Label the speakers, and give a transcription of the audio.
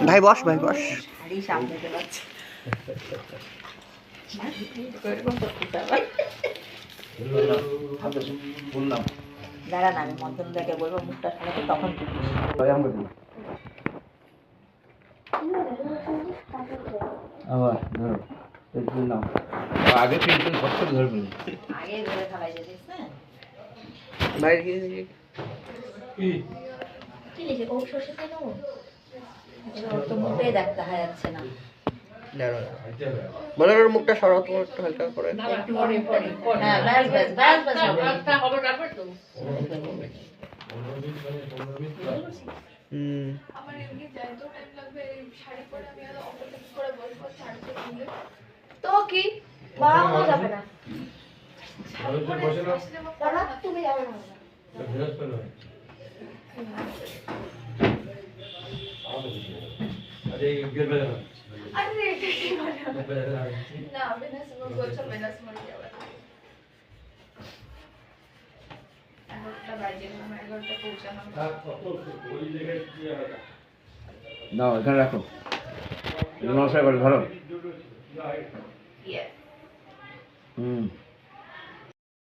Speaker 1: ভাই বস, ভাই বস।
Speaker 2: দাঁড়া না, আমি মন্থন দেখে বলবো মুখটা সারাতে, তখন
Speaker 3: আবার ধরো পেন্সিল নাও, আগে পেন্সিল ফট করে ধরবে,
Speaker 2: আগে ধরে ফেলাই যে দেখছেন
Speaker 1: ভাই
Speaker 2: কি লিখে ও সরষে তেল নেবো, ওর তো মুখে দেখতে দেখা যাচ্ছে না।
Speaker 1: বলে ওর মুখটা সরাও তো একটু হালকা করে।
Speaker 2: একটু হ্যাঁ, ব্যাস ব্যাস ব্যাস ব্যাস হবে।
Speaker 4: আমার এমনি যাইতো টাইম লাগবে, শাড়ি পরে আমি আর অপোজিট করে বসবো, শাড়ি পরে তো কি বাড়ানো যাবে না, শাড়ি পরে আসলে পড়া তুমি যাবে না আরে এটা কি মানে না বিজনেস মোড করছো, বিজনেস মোড যাবে না। 11টা বাজে, আমি 11টা পৌঁছানো
Speaker 3: নাও এখানে রাখো, নমস্কার করে ধরো।
Speaker 4: ইয়ে
Speaker 3: হুম